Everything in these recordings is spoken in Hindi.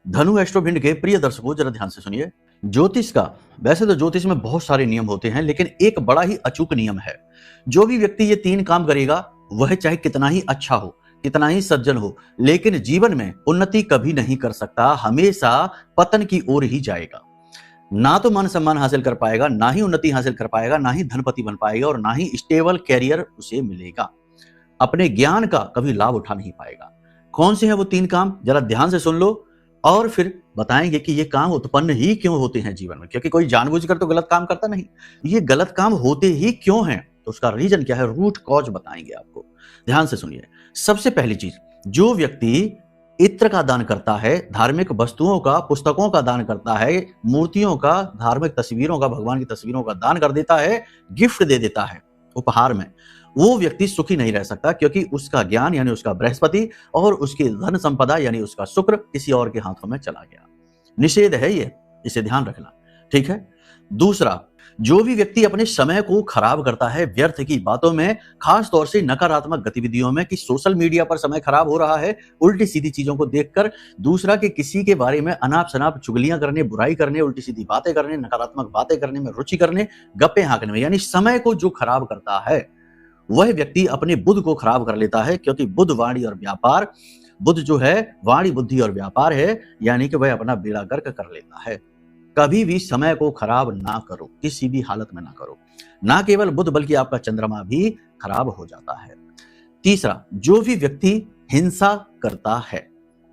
धनु एस्ट्रोभिंड के प्रिय दर्शकों, जरा ध्यान से सुनिए। ज्योतिष का, वैसे तो ज्योतिष में बहुत सारे नियम होते हैं, लेकिन एक बड़ा ही अचूक नियम है। जो भी व्यक्ति ये 3 काम करेगा, वह चाहे कितना ही अच्छा हो, कितना ही सज्जन हो, लेकिन जीवन में उन्नति कभी नहीं कर सकता, हमेशा पतन की ओर ही जाएगा। ना तो मान सम्मान हासिल कर पाएगा, ना ही उन्नति हासिल कर पाएगा, ना ही धनपति बन पाएगा और ना ही स्टेबल कैरियर उसे मिलेगा। अपने ज्ञान का कभी लाभ उठा नहीं पाएगा। कौन से हैं वो 3 काम, जरा ध्यान से सुन लो और फिर बताएंगे कि ये काम उत्पन्न ही क्यों होते हैं जीवन में। क्योंकि कोई जानबूझकर तो गलत काम करता नहीं, ये गलत काम होते ही क्यों हैं, तो उसका रीजन क्या है, रूट कॉज बताएंगे आपको। ध्यान से सुनिए। सबसे पहली चीज, जो व्यक्ति इत्र का दान करता है, धार्मिक वस्तुओं का, पुस्तकों का दान करता है, मूर्तियों का, धार्मिक तस्वीरों का, भगवान की तस्वीरों का दान कर देता है, गिफ्ट दे देता है उपहार में, वो व्यक्ति सुखी नहीं रह सकता। क्योंकि उसका ज्ञान यानी उसका बृहस्पति और उसकी धन संपदा यानी उसका शुक्र किसी और के हाथों में चला गया। निषेध है ये, इसे ध्यान रखना, ठीक है। दूसरा, जो भी व्यक्ति अपने समय को खराब करता है व्यर्थ की बातों में, खास तौर से नकारात्मक गतिविधियों में, कि सोशल मीडिया पर समय खराब हो रहा है उल्टी सीधी चीजों को देखकर, दूसरा के किसी के बारे में अनाप शनाप चुगलियां करने, बुराई करने, उल्टी सीधी बातें करने, नकारात्मक बातें करने में रुचि करने, गप्पे हाँकने में, यानी समय को जो खराब करता है वह व्यक्ति अपने बुध को खराब कर लेता है। क्योंकि बुध वाणी और व्यापार, बुध जो है वाणी, बुद्धि और व्यापार है, यानी कि वह अपना बेड़ा गर्क कर लेता है। कभी भी समय को खराब ना करो, किसी भी हालत में ना करो। ना केवल बुध बल्कि आपका चंद्रमा भी खराब हो जाता है। तीसरा, जो भी व्यक्ति हिंसा करता है,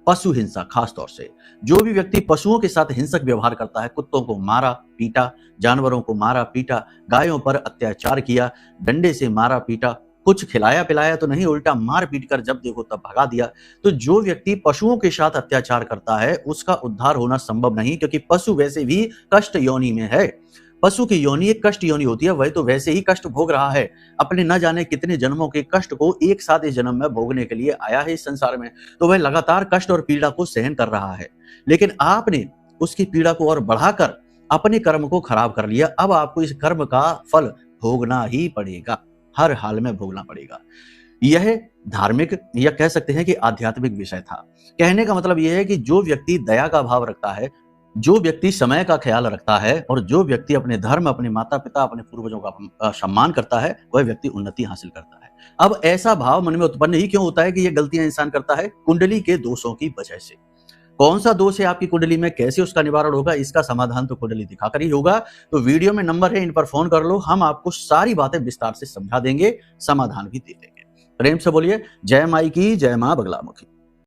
पशु हिंसा खास तौर से, जो भी व्यक्ति पशुओं के साथ हिंसक व्यवहार करता है, कुत्तों को मारा पीटा, जानवरों को मारा पीटा, गायों पर अत्याचार किया, डंडे से मारा पीटा, कुछ खिलाया पिलाया तो नहीं, उल्टा मार पीट कर जब देखो तब भगा दिया, तो जो व्यक्ति पशुओं के साथ अत्याचार करता है उसका उद्धार होना संभव नहीं। क्योंकि पशु वैसे भी कष्ट योनि में है। पशु की योनि एक कष्ट योनि होती है, वह तो वैसे ही कष्ट भोग रहा है, अपने न जाने कितने जन्मों के कष्ट को एक साथ इस जन्म में भोगने के लिए आया है इस संसार में, तो वह लगातार कष्ट और पीड़ा को सहन कर रहा है। लेकिन आपने उसकी पीड़ा को और बढ़ाकर अपने कर्म को खराब कर लिया। अब आपको इस कर्म का फल भोगना ही पड़ेगा, हर हाल में भोगना पड़ेगा। यह धार्मिक या कह सकते हैं कि आध्यात्मिक विषय था। कहने का मतलब यह है कि जो व्यक्ति दया का भाव रखता है, जो व्यक्ति समय का ख्याल रखता है और जो व्यक्ति अपने धर्म, अपने माता पिता, अपने पूर्वजों का सम्मान करता है, वह व्यक्ति उन्नति हासिल करता है। अब ऐसा भाव मन में उत्पन्न ही क्यों होता है कि यह गलतियां इंसान करता है? कुंडली के दोषों की वजह से। कौन सा दोष है आपकी कुंडली में, कैसे उसका निवारण होगा, इसका समाधान तो कुंडली दिखाकर ही होगा। तो वीडियो में नंबर है, इन पर फोन कर लो, हम आपको सारी बातें विस्तार से समझा देंगे, समाधान भी दे देंगे। प्रेम से बोलिए जय माई की, जय मां बगलामुखी।